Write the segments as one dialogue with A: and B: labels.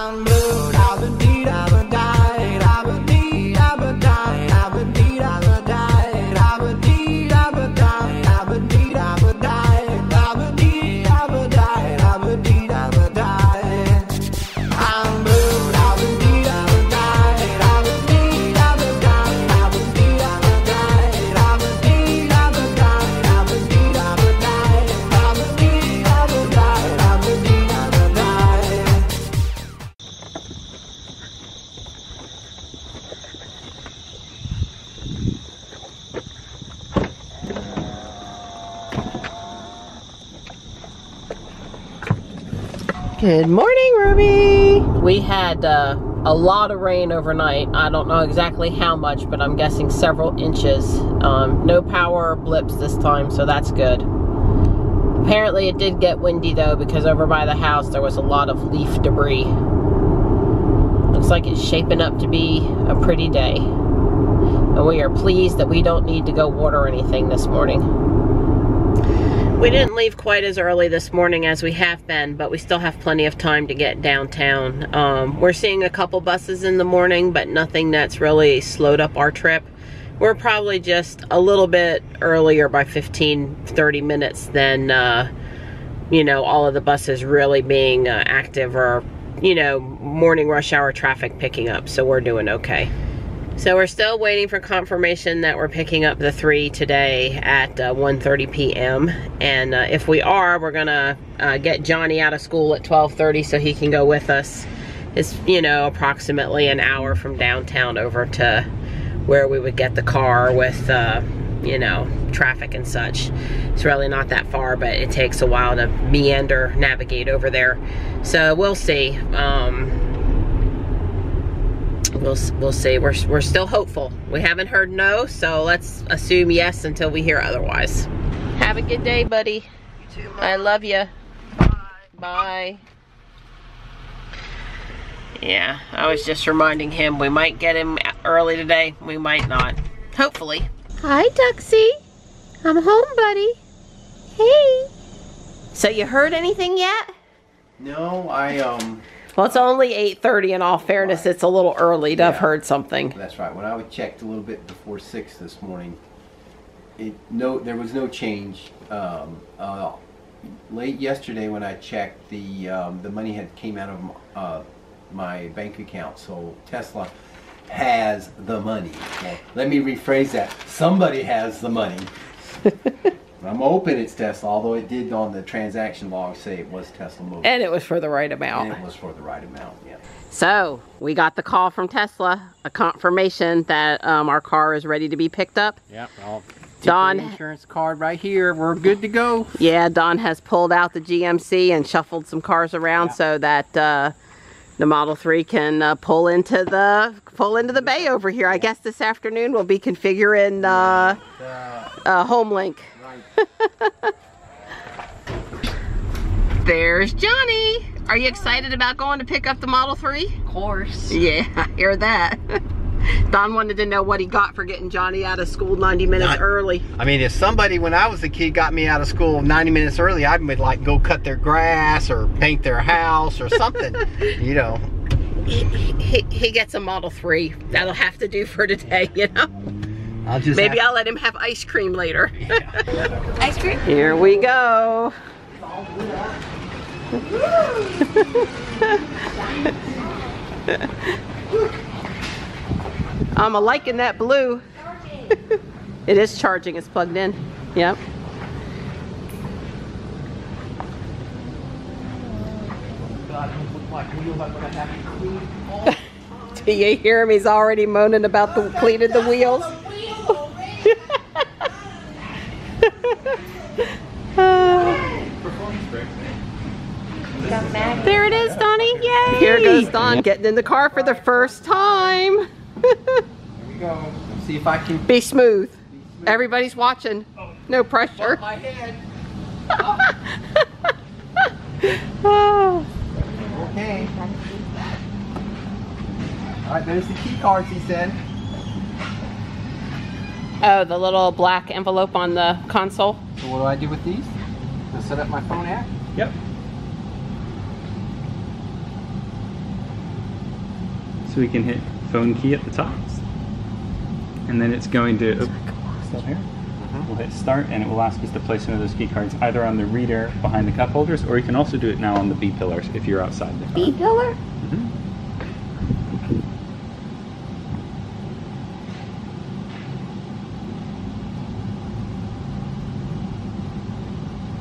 A: I'm blue, I've been deed, I've been died, I've been deed, I've been died, I've been deed, I've been died, I've been deed, I've been died, I've been deed, I've been died, I've been deed, I've been died, I've been deed, I've been died. I'm blue, I've been deed, I've been died, I've been deed, I've been died, I've been deed, I've been died, I've been deed, I've been died, I've been deed, I've been died, I've been deed, I've been died, I've been deed, I've been died.
B: Good morning, Ruby. We had a lot of rain overnight. I don't know exactly how much, but I'm guessing several inches. No power blips this time, so that's good. Apparently it did get windy though, because over by the house there was a lot of leaf debris. Looks like it's shaping up to be a pretty day. And we are pleased that we don't need to go water anything this morning. We didn't leave quite as early this morning as we have been, but we still have plenty of time to get downtown. We're seeing a couple buses in the morning, but nothing that's really slowed up our trip. We're probably just a little bit earlier by 15-30 minutes than, you know, all of the buses really being active or, you know, morning rush hour traffic picking up, so we're doing okay. So we're still waiting for confirmation that we're picking up the 3 today at 1:30 p.m. And if we are, we're gonna get Johnny out of school at 12:30 so he can go with us. It's, you know, approximately an hour from downtown over to where we would get the car with, you know, traffic and such. It's really not that far, but it takes a while to navigate over there. So we'll see. We'll see. We're still hopeful. We haven't heard no, so let's assume yes until we hear otherwise. Have a good day, buddy.
A: You too, Mom.
B: I love you.
A: Bye.
B: Bye. Yeah, I was just reminding him we might get him early today. We might not. Hopefully. Hi, Duxie. I'm home, buddy. Hey. So you heard anything yet?
C: No,
B: Well, it's only 8:30. In all fairness, it's a little early to have heard something.
C: that's right. When I checked a little bit before 6 this morning, there was no change. Late yesterday when I checked, the money came out of my bank account, so Tesla has the money. Well, let me rephrase that. Somebody has the money. I'm hoping it's Tesla, although it did on the transaction log say it was Tesla Motors.
B: And it was for the right amount.
C: And it was for the right amount, yeah.
B: So, we got the call from Tesla, a confirmation that our car is ready to be picked up.
C: Yeah, well,
B: Don,
C: insurance card right here. We're good to go.
B: Yeah, Don has pulled out the GMC and shuffled some cars around so that the Model 3 can pull into the bay over here. I guess this afternoon we'll be configuring HomeLink. There's Johnny. Are you excited about going to pick up the Model 3?
D: Of course.
B: Yeah, I hear that. Don wanted to know what he got for getting Johnny out of school 90 minutes early.
E: I mean, if somebody, when I was a kid, got me out of school 90 minutes early, I'd like go cut their grass or paint their house or something, you know.
B: He gets a Model 3. That'll have to do for today, you know. Maybe I'll let him have ice cream later.
E: Yeah.
D: Ice cream?
B: Here we go. I'm liking that blue. It is charging. It's plugged in. Yep. Do you hear him? He's already moaning about the cleaning the wheels. There it is, Donnie. Yay! Here goes Don getting in the car for the first time.
C: Here we go. Let's see if I can
B: Be smooth. Everybody's watching. No pressure.
C: my head.
B: Oh.
C: Okay. All right, there's the key cards, he said.
B: Oh, the little black envelope on the console.
C: So what do I do with these? To set up my phone app?
E: Yep.
D: So we can hit phone key at the top. And then it's going to, still here? We'll hit start and it will ask us to place one of those key cards either on the reader behind the cup holders, or you can also do it now on the B pillars if you're outside the car.
B: B pillar?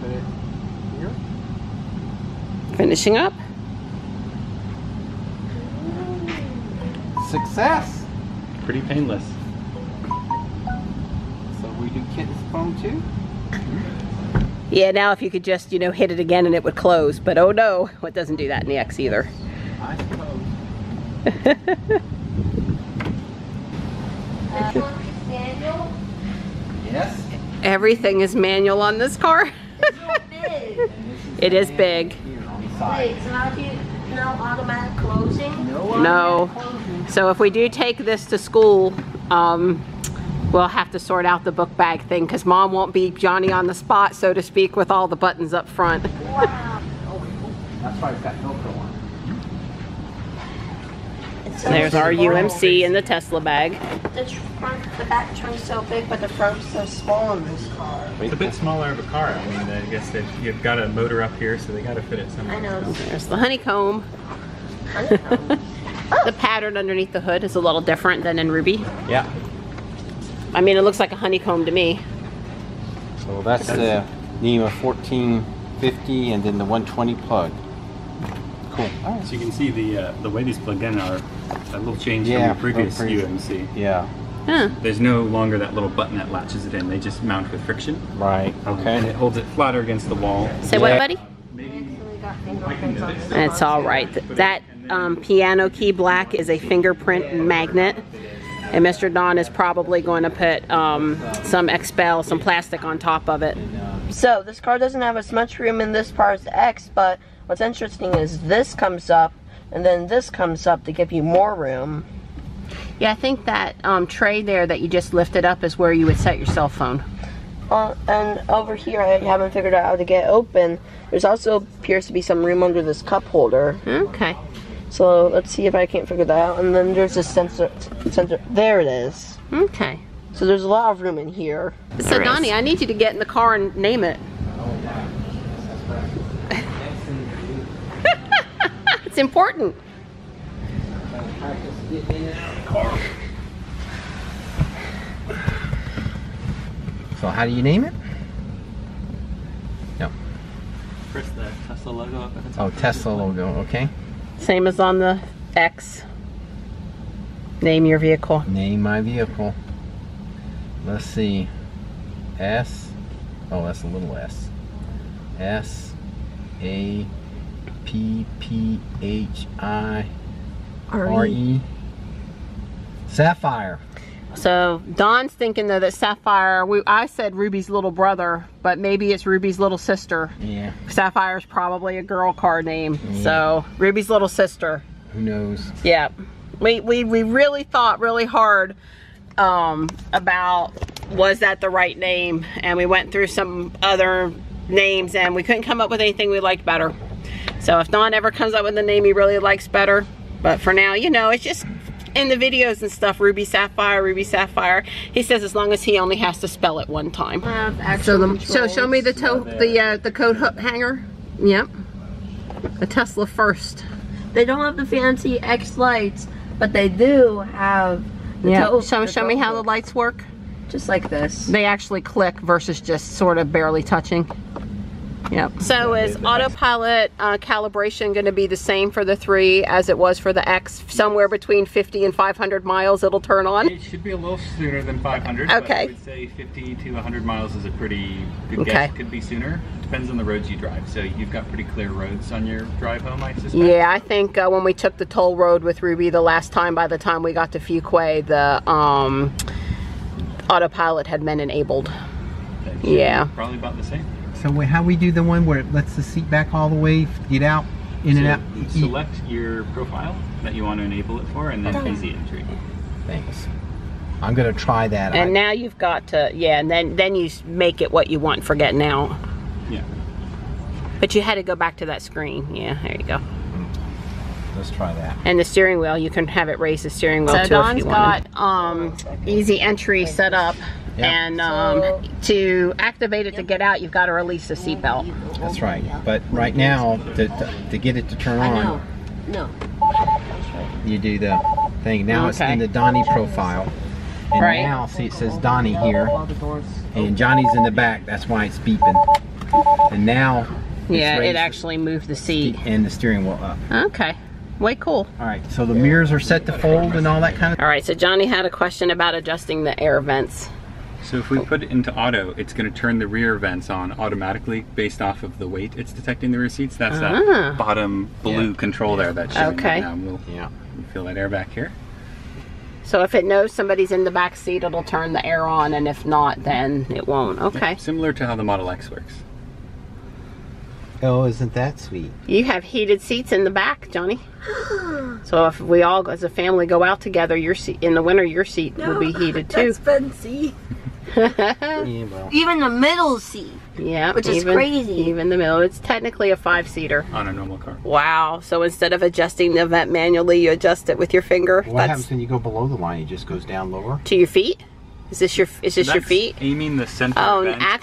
E: Put it here.
B: Finishing up.
E: Success.
D: Pretty painless.
E: So we do Kit's phone too?
B: Yeah, now if you could just, you know, hit it again and it would close. But oh no, it doesn't do that in the X either.
E: I suppose.
F: Daniel?
E: Yes.
B: Everything is manual on this car.
F: It's so big.
B: It is big.
E: Here on the side.
F: Wait, so how do you, no automatic closing?
B: No. So if we do take this to school, we'll have to sort out the book bag thing because Mom won't be Johnny on the spot, so to speak, with all the buttons up front.
F: Wow.
E: That's why it's got Velcro on it.
B: There's our UMC in the Tesla bag.
F: The back trunk's so big, but the front's so small in this car.
D: It's a bit smaller of a car. I mean, I guess that you've got a motor up here, so they got to fit it somewhere.
F: I know.
B: There's the honeycomb. The pattern underneath the hood is a little different than in Ruby.
C: Yeah.
B: I mean, it looks like a honeycomb to me.
C: So that's the NEMA 1450 and then the 120 plug. Cool.
D: So you can see the way these plug in are a little change
C: Yeah,
D: from your previous
C: pretty-
D: UMC.
C: Yeah.
B: Huh.
D: There's no longer that little button that latches it in. They just mount with friction.
C: Right.
D: And
C: Okay.
D: it holds it flatter against the wall.
B: Say what, buddy?
D: Maybe
F: It's
B: It's all right. That piano key black is a fingerprint magnet. And Mr. Don is probably going to put some Expel, some plastic on top of it.
F: So this car doesn't have as much room in this part as the X, but what's interesting is this comes up and then this comes up to give you more room.
B: Yeah, I think that tray there that you just lifted up is where you would set your cell phone.
F: And over here, I haven't figured out how to get open. There's also appears to be some room under this cup holder.
B: Okay.
F: So let's see if I can't figure that out. And then there's a sensor. There it is.
B: Okay.
F: So there's a lot of room in here.
B: So Donnie, I need you to get in the car and name it. It's important.
C: So how do you name it? No.
D: press the Tesla logo up at the top.
C: Oh, Tesla logo. Okay.
B: Same as on the X. Name your vehicle.
C: Name my vehicle. Let's see. S. Oh, that's a little S. S A P P H I R E. Sapphire.
B: So Don's thinking though that Sapphire, I said Ruby's little brother, but maybe it's Ruby's little sister.
C: Yeah.
B: Sapphire's probably a girl car name.
C: Yeah.
B: So Ruby's little sister.
C: Who knows?
B: Yeah. We really thought really hard about was that the right name, and we went through some other names and we couldn't come up with anything we liked better. So if Don ever comes up with a name he really likes better, but for now, you know, it's just in the videos and stuff, Ruby Sapphire, Ruby Sapphire. He says as long as he only has to spell it one time. So show me the the coat hanger. Yep. A Tesla first.
F: They don't have the fancy X lights, but they do have the
B: Yeah. Show me how the lights work.
F: just like this.
B: They actually click versus just sort of barely touching. Yep. So is autopilot calibration going to be the same for the 3 as it was for the X? Somewhere between 50 and 500 miles it'll turn on?
D: It should be a little sooner than 500.
B: Okay.
D: But I would say 50 to 100 miles is a pretty good
B: Okay.
D: guess. It could be sooner. Depends on the roads you drive. So you've got pretty clear roads on your drive home, I suspect.
B: Yeah, I think when we took the toll road with Ruby the last time, by the time we got to Fuquay, the autopilot had been enabled.
D: That should be
B: Yeah.
D: Probably about the same.
C: So how we do the one where it lets the seat back all the way, get out, in and out?
D: Select your profile that you want to enable it for, and then easy entry.
C: Thanks. I'm gonna try that.
B: And now you've got to, yeah, and then you make it what you want for getting out.
D: Yeah.
B: But you had to go back to that screen. Yeah, there you go.
C: let's try that.
B: And the steering wheel, you can have it raise the steering wheel too if you want. Don's got easy entry set up.
C: Yep.
B: And to activate it to get out, you've got to release the seatbelt.
C: That's right. But right now, to get it to turn on, you do the thing. Now it's in the Donnie profile. And now, see, it says Donnie here. And Johnny's in the back. That's why it's beeping. And now,
B: it actually moved the seat.
C: And the steering wheel up.
B: Okay. Way cool.
C: All right, so the mirrors are set to fold and all that kind of.
B: All right, so Johnny had a question about adjusting the air vents.
D: So if we put it into auto, it's going to turn the rear vents on automatically based off of the weight it's detecting the rear seats. That's that bottom blue control there that's showing right now. We'll feel that air back here.
B: So if it knows somebody's in the back seat, it'll turn the air on, and if not, then it won't. Okay.
D: Similar to how the Model X works.
C: Oh, isn't that sweet?
B: You have heated seats in the back, Johnny. So if we all, as a family, go out together, your seat in the winter, your seat will be heated too.
F: That's fancy. Even the middle seat.
B: Yeah,
F: which is crazy.
B: Even the middle. It's technically a 5-seater.
D: On a normal car.
B: Wow. So instead of adjusting the vent manually, you adjust it with your finger.
C: What happens when you go below the line? It just goes down lower?
B: To your feet? Is this your feet?
D: Aiming the center vent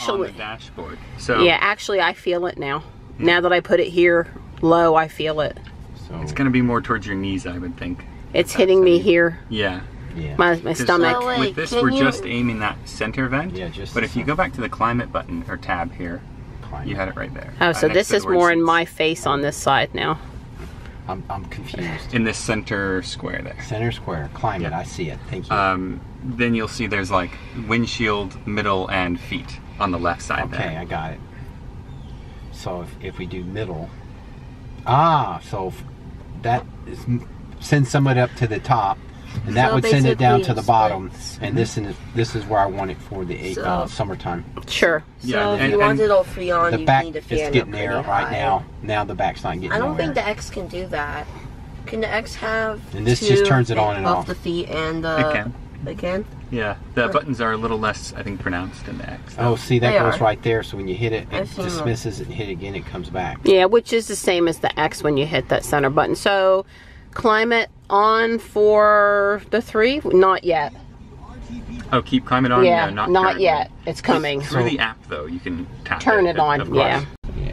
D: on the dashboard. So
B: yeah, actually I feel it now. Now that I put it here low, I feel it.
C: So
D: it's going to be more towards your knees, I would think.
B: It's hitting me here.
D: Yeah.
B: My stomach.
F: So
D: with this, we're just aiming that center vent.
C: Yeah, just.
D: But if you go back to the climate button or tab here, you had it right there.
B: Oh, so this is more in my face on this side now.
C: I'm confused.
D: In this center square there.
C: Center square, climate, I see it. Thank you.
D: Then you'll see there's like windshield, middle, and feet on the left side there.
C: Okay, I got it. So if we do middle, so that is send somebody up to the top, and that would send it down to the bottom. And this is where I want it for the summertime.
B: Sure.
F: So if you want it all free on,
C: the
F: you
C: back
F: need a
C: is
F: fan
C: getting there right now. Now the back's not getting.
F: I don't think the X can do that. Can the X have?
C: And this just turns it on and off.
F: The feet and
D: it can.
F: It can.
D: Yeah, the buttons are a little less, I think, pronounced in the X.
C: Oh, see, that goes right there. So when you hit it, it dismisses it, and hit it again, it comes back.
B: Yeah, which is the same as the X when you hit that center button. So, climate on for the 3? Not yet.
D: Oh, keep climate on?
B: Yeah,
D: no,
B: not yet. It's coming.
D: Through the app, though, you can tap
B: turn it on.
D: Of course.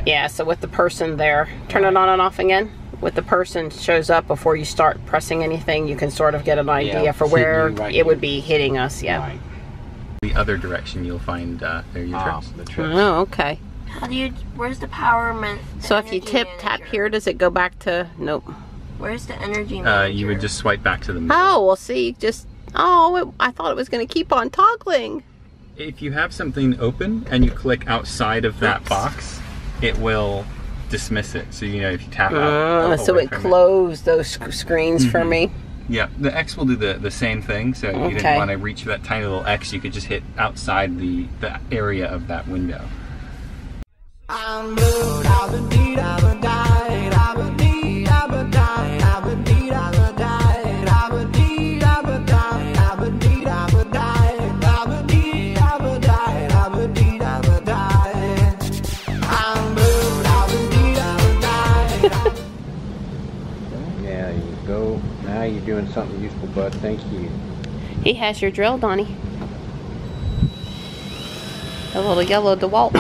B: Yeah, so with the person there, turn it on and off again. With the person shows up before you start pressing anything, you can sort of get an idea for where it would be hitting us. Yeah.
C: Right.
D: The other direction, you'll find there your trips.
C: The trips.
B: Oh, okay.
F: How do you? Where's the power man?
B: So if you tap here, does it go back to? Nope.
F: Where's the energy manager?
D: You would just swipe back to the middle.
B: Oh, well, see, I thought it was going to keep on toggling.
D: If you have something open and you click outside of that box, it will dismiss it. So, if you tap out.
B: So it closed those screens for me.
D: Yeah, the X will do the same thing. So if you didn't want to reach for that tiny little X, you could just hit outside the area of that window.
A: I'm good, I've been deed, I've been died, I've been deed, I've been died, I've been deed, I've been died, I've been deed, I've been died, I've been deed, I've been died, I've been deed, I've been died, I've been deed, I've been died. I'm good, I've been deed, I've been died.
C: Yeah, you go. Now you're doing something useful, bud. Thank you.
B: He has your drill, Donnie. A little yellow DeWalt.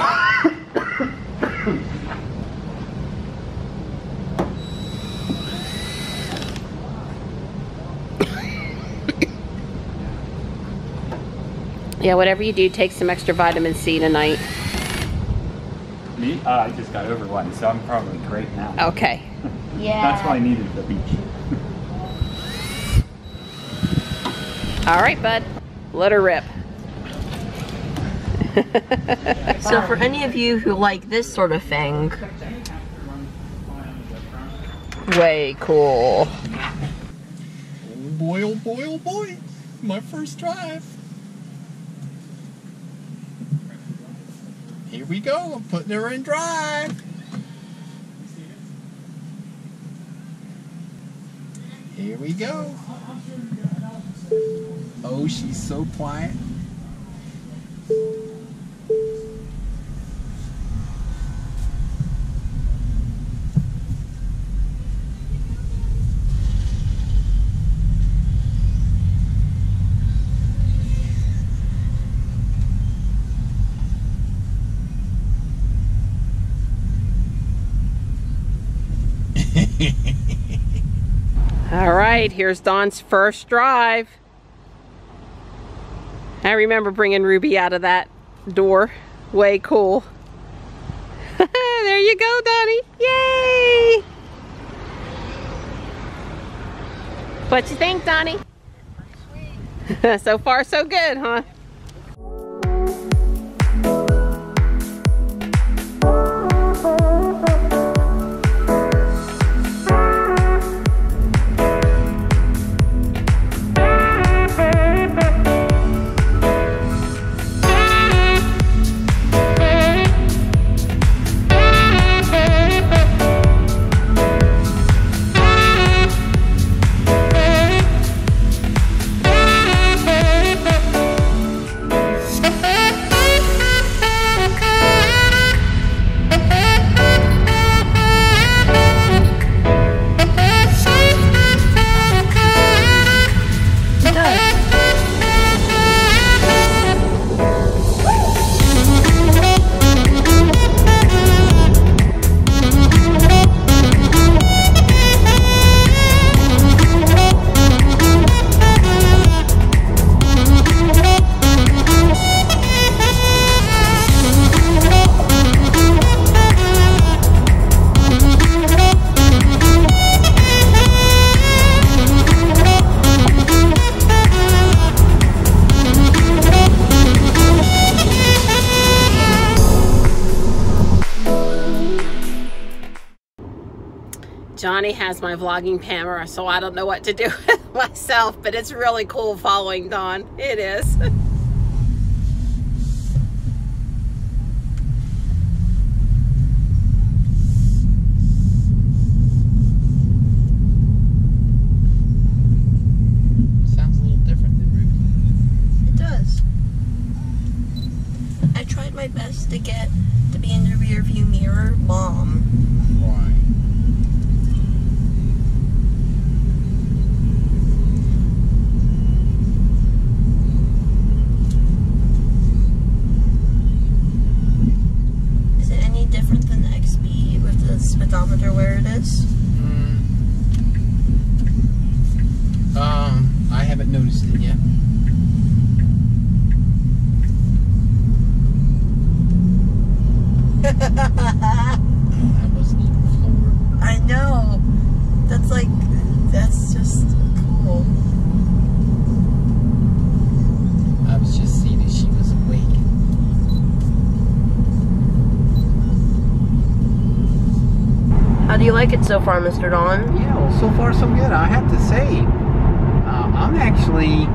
B: Yeah, whatever you do, take some extra vitamin C tonight.
D: Me? I just got over one, so I'm probably great now.
B: Okay.
F: Yeah.
D: That's why I needed the beach.
B: All right, bud. Let her rip.
F: So for any of you who like this sort of thing,
B: way cool.
C: Oh boy, my first drive. Here we go, I'm putting her in drive. Here we go. Oh, she's so quiet.
B: All right, here's Dawn's first drive. I remember bringing Ruby out of that door. Way cool. There you go, Donnie. Yay! What you think, Donnie? So far, so good, huh? Johnny has my vlogging camera, so I don't know what to do with myself, but it's really cool following Dawn. It is.
E: Sounds a little different than Ruby.
F: It does. I tried my best to get to be in the rear view mirror. Mom.
E: Why?
F: Different than the XB with the speedometer where it is?
E: I haven't noticed it yet. That wasn't even forward.
F: I know. That's just cool.
E: I was just seeing if she was awake.
F: How do you like it so far, Mr. Don?
C: Yeah, well, so far so good. I have to say, I'm actually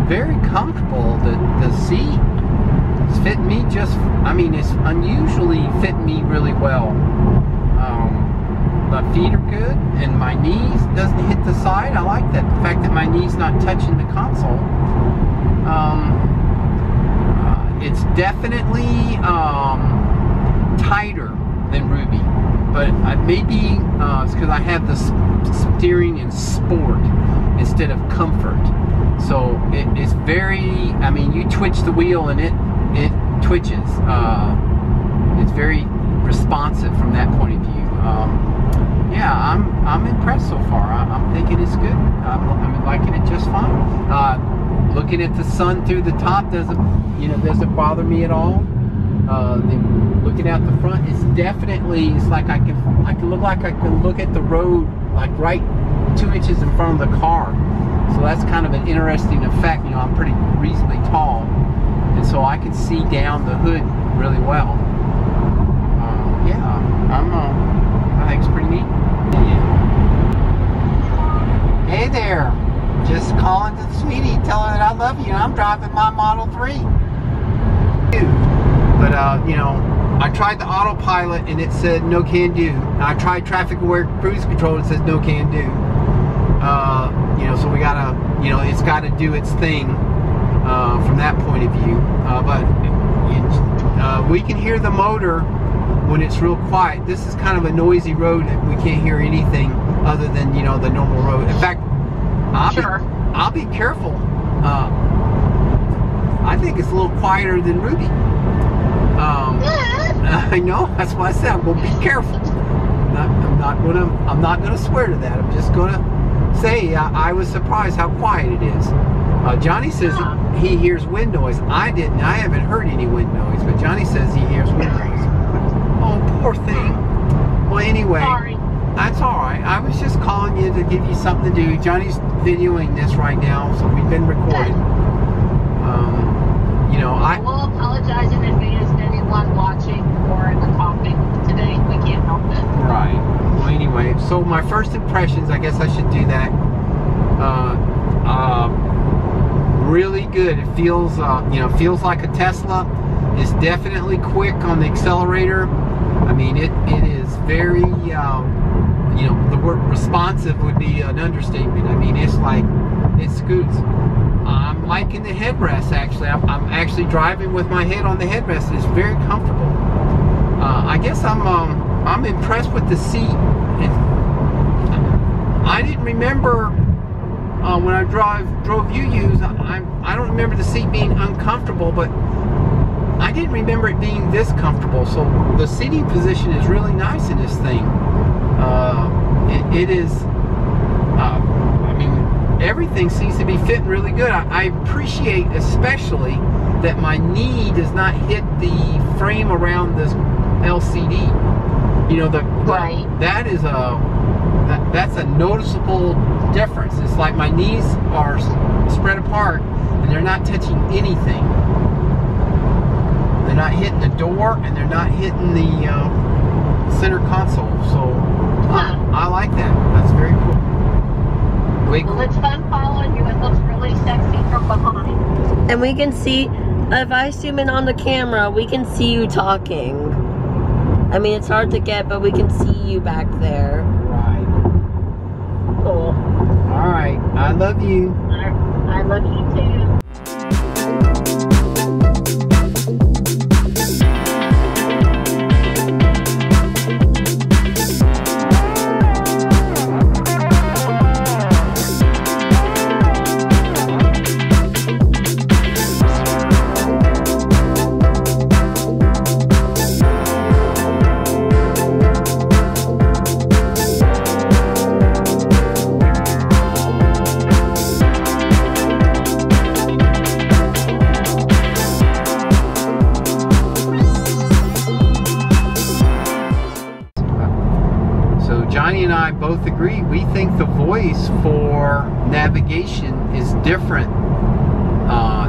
C: very comfortable. The seat is fitting me just, I mean, it's unusually fitting me really well. My feet are good, and my knees doesn't hit the side. I like that, the fact that my knee's not touching the console. It's definitely tighter than Ruby. But maybe it's because I have the steering in sport instead of comfort. So it's very, I mean, you twitch the wheel and it twitches. It's very responsive from that point of view. Yeah, I'm impressed so far. I'm thinking it's good. I'm liking it just fine. Looking at the sun through the top doesn't bother me at all. Looking out the front, it's like I can look like I can look at the road like right 2 inches in front of the car. So that's kind of an interesting effect. You know, I'm pretty reasonably tall, and so I can see down the hood really well. Yeah, I think it's pretty neat. Yeah. Hey there, just calling to the sweetie, telling her that I love you. I'm driving my Model 3. But you know, I tried the autopilot and it said no can do. I tried traffic aware cruise control and it says no can do. You know, so we gotta, you know, it's got to do its thing from that point of view. But we can hear the motor when it's real quiet. This is kind of a noisy road and we can't hear anything other than, you know, the normal road. In fact, I'll be careful. I think it's a little quieter than Ruby. I know, that's why I said I'm gonna be careful. I'm not gonna swear to that. I'm just gonna say I was surprised how quiet it is. Johnny says he hears wind noise. I haven't heard any wind noise, but Johnny says he hears wind noise. Oh, poor thing. Well, anyway,
B: Sorry.
C: that's all right. I was just calling you to give you something to do. Johnny's videoing this right now, so we've been recording. You know,
B: I will apologize in advance to anyone watching or the topic today. We can't help it.
C: Right. Well, anyway, so my first impressions, I guess I should do that. Really good. It feels, feels like a Tesla. It's definitely quick on the accelerator. I mean, it is very, the word responsive would be an understatement. I mean, it's like, it scoots. I'm liking the headrest, actually. I'm actually driving with my head on the headrest. It's very comfortable. I guess I'm impressed with the seat. I didn't remember when I drove UUs, I don't remember the seat being uncomfortable, but I didn't remember it being this comfortable. So the seating position is really nice in this thing. It is, I mean, everything seems to be fitting really good. I appreciate especially that my knee does not hit the frame around this LCD. You know, that is that's a noticeable difference. It's like my knees are spread apart and they're not touching anything. They're not hitting the door and they're not hitting the center console. So I like that. That's very cool.
B: Well, it's fun following you. It looks really sexy from behind.
F: And we can see, if I zoom in on the camera, we can see you talking. I mean, it's hard to get, but we can see you back there.
C: Right.
B: Cool.
C: All right. I love you.
B: I love you too.
C: Johnny and I both agree. We think the voice for navigation is different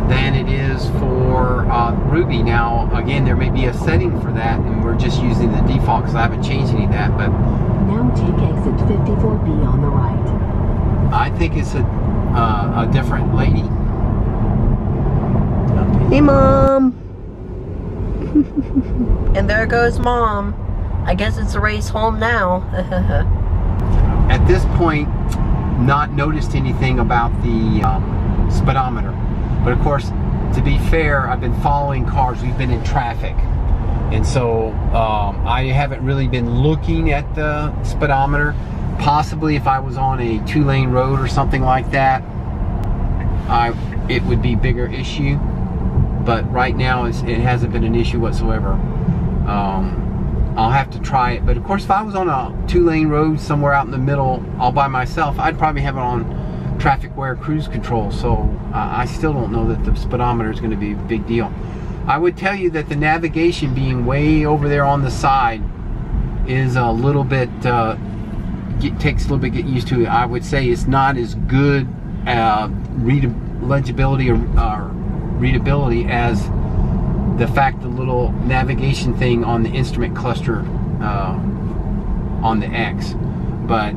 C: than it is for Ruby. Now, again, there may be a setting for that, and we're just using the default because I haven't changed any of that. But
G: now take exit 54B on the right.
C: I think it's a different lady.
F: Hey, Mom. And there goes Mom. I guess it's a race home now.
C: At this point, not noticed anything about the speedometer. But of course, to be fair, I've been following cars. We've been in traffic. And so I haven't really been looking at the speedometer. Possibly if I was on a 2-lane road or something like that, it would be a bigger issue. But right now, it hasn't been an issue whatsoever. I'll have to try it, but of course if I was on a 2-lane road somewhere out in the middle all by myself, I'd probably have it on traffic aware cruise control. So I still don't know that the speedometer is going to be a big deal. I would tell you that the navigation being way over there on the side is a little bit takes a little bit to get used to. I would say it's not as good legibility or readability as the fact the little navigation thing on the instrument cluster on the X. But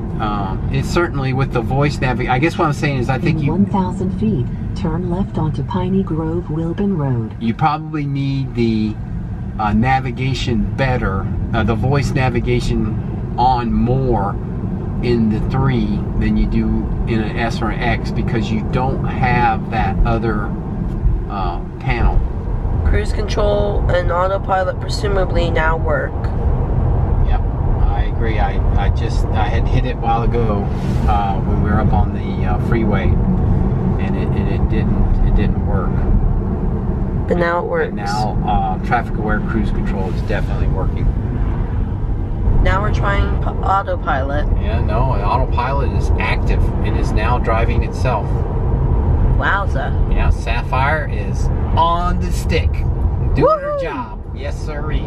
C: it's certainly with the voice navigation. I guess what I'm saying is I think
G: in 1,000 feet, turn left onto Piney Grove Wilburn Road.
C: You probably need the navigation better, the voice navigation on more in the 3 than you do in an S or an X, because you don't have that other panel.
F: Cruise control and autopilot presumably now work.
C: Yep, I agree. I had hit it a while ago when we were up on the freeway, and it didn't work.
F: But now it works.
C: But now traffic aware cruise control is definitely working.
F: Now we're trying autopilot.
C: Yeah, no, autopilot is active and
E: driving itself.
F: Wowza.
E: Yeah, Sapphire is on the stick, doing her job. Yes, sirree.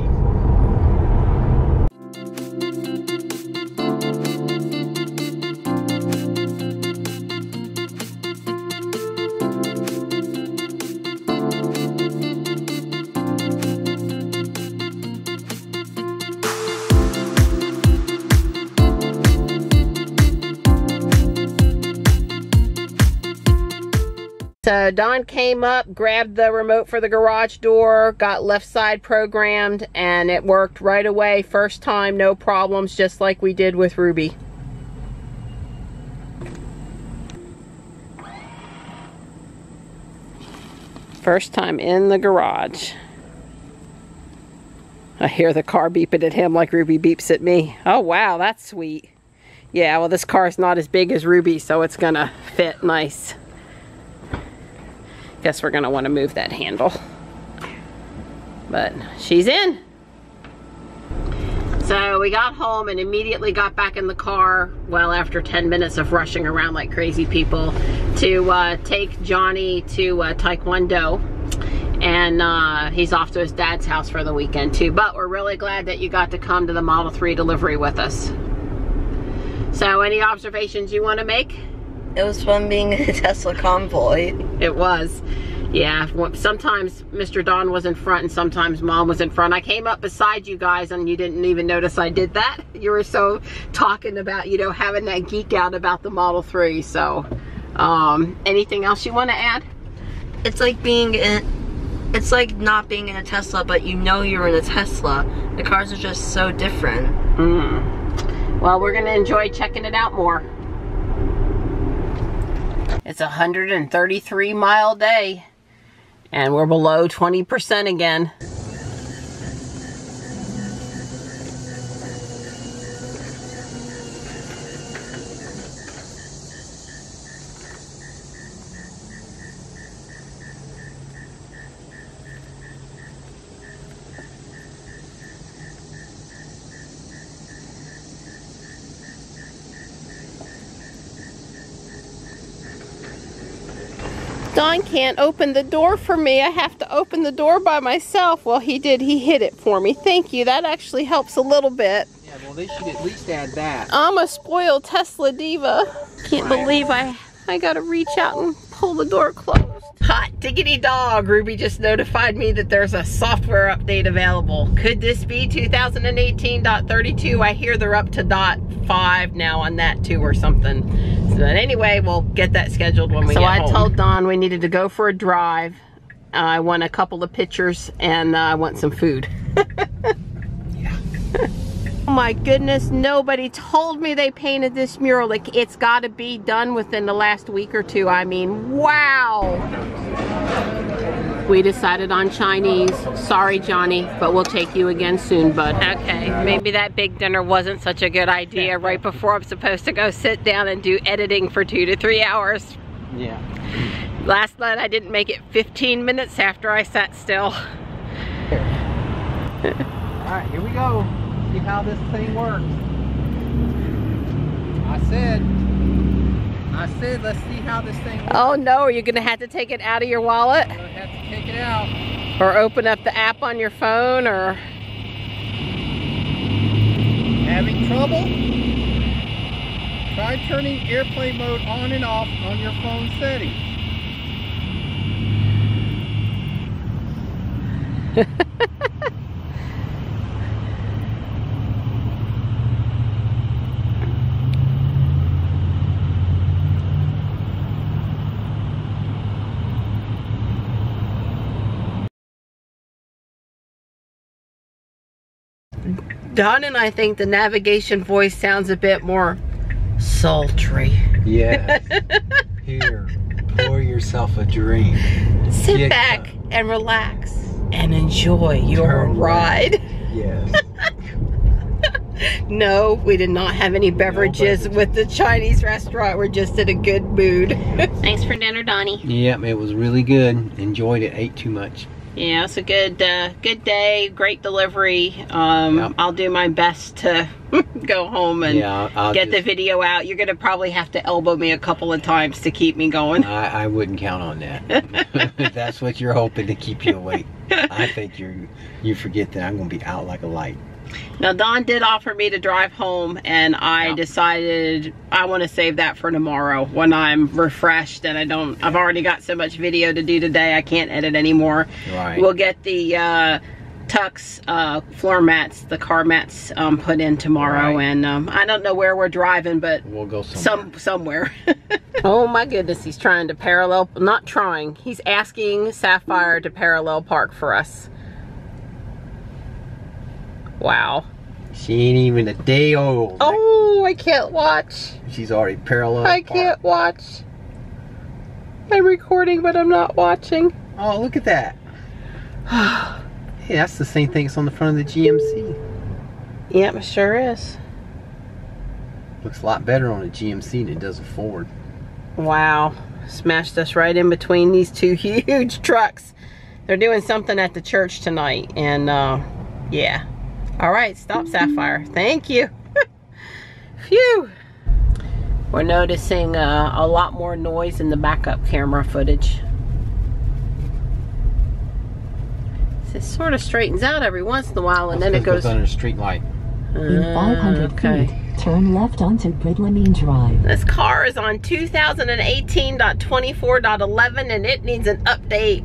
B: So Don came up, grabbed the remote for the garage door, got left side programmed, and it worked right away. First time, no problems, just like we did with Ruby. First time in the garage. I hear the car beeping at him like Ruby beeps at me. Oh wow, that's sweet. Yeah, well this car is not as big as Ruby, so it's gonna fit nice. Guess we're gonna want to move that handle. But she's in. So we got home and immediately got back in the car, well after 10 minutes of rushing around like crazy people, to take Johnny to Taekwondo. And he's off to his dad's house for the weekend too. But we're really glad that you got to come to the Model 3 delivery with us. So any observations you want to make?
F: It was fun being in a Tesla convoy.
B: It was. Yeah, sometimes Mr. Don was in front and sometimes Mom was in front. I came up beside you guys and you didn't even notice I did that. You were so talking about, you know, having that geek out about the Model 3. So, anything else you want to add?
F: It's like being in, it's like not being in a Tesla, but you know you're in a Tesla. The cars are just so different.
B: Well, we're going to enjoy checking it out more. It's a 133 mile day and we're below 20% again. Don can't open the door for me. I have to open the door by myself. Well, he did. He hid it for me. Thank you. That actually helps a little bit.
E: Yeah, well, they should at least add that.
B: I'm a spoiled Tesla diva. Can't believe I gotta reach out and pull the door closed. Hot diggity dog. Ruby just notified me that there's a software update available. Could this be 2018.32? I hear they're up to .5 now on that too or something. So anyway, we'll get that scheduled when we get home. So I told Don we needed to go for a drive. I want a couple of pictures and I want some food.
E: Yeah.
B: Oh my goodness, nobody told me they painted this mural. Like, it's got to be done within the last week or two. I mean, wow. We decided on Chinese. Sorry, Johnny, but we'll take you again soon, bud. Okay, maybe that big dinner wasn't such a good idea right before I'm supposed to go sit down and do editing for 2 to 3 hours.
E: Yeah.
B: Last night I didn't make it 15 minutes after I sat still.
E: All right, here we go. See how this thing works. I said, let's see how this thing works.
B: Oh no, are you gonna have to take it out of your wallet?
E: I'm gonna have to take it out.
B: Or open up the app on your phone, or?
E: Having trouble? Try turning airplane mode on and off on your phone settings.
B: Don and I think the navigation voice sounds a bit more sultry.
C: Yes. Here, pour yourself a drink.
B: Sit
C: Get
B: back
C: some.
B: and relax and enjoy your
C: Turn
B: ride.
C: Yes.
B: No, we did not have any beverages with the Chinese restaurant. We're just in a good mood. Thanks for dinner, Donnie.
C: Yep, it was really good. Enjoyed it. Ate too much.
B: Yeah, it's a good good day, great delivery. I'll do my best to go home and
E: I'll
B: get the video out. You're gonna probably have to elbow me a couple of times to keep me going.
E: I wouldn't count on that. If that's what you're hoping to keep you awake, I think you forget that I'm gonna be out like a light.
B: Now Don did offer me to drive home, and I decided I want to save that for tomorrow when I'm refreshed and I've already got so much video to do today, I can't edit anymore.
E: Right.
B: We'll get the Tux floor mats, the car mats put in tomorrow, and I don't know where we're driving, but
E: we'll go somewhere.
B: Oh my goodness, he's trying to parallel, not trying, he's asking Sapphire to parallel park for us. Wow.
E: She ain't even a day old.
B: Oh, I can't watch.
E: She's already parallel.
B: I can't watch. I'm recording, but I'm not watching.
E: Oh, look at that. Hey, that's the same thing that's on the front of the GMC.
B: Yep, it sure is.
E: Looks a lot better on a GMC than it does a Ford.
B: Wow. Smashed us right in between these two huge trucks. They're doing something at the church tonight, and yeah. All right, stop, Sapphire. Thank you. Phew. We're noticing a lot more noise in the backup camera footage. It sort of straightens out every once in a while, and then it goes
E: under a street light.
G: In 500 feet, turn left onto Bridlamine Drive.
B: This car is on 2018.24.11, and it needs an update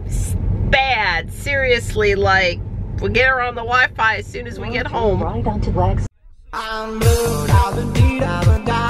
B: bad. Seriously, like, we'll get her on the Wi-Fi as soon as we get home.
G: Right onto Wax.
A: I'm blue, I've been beat, I've been died.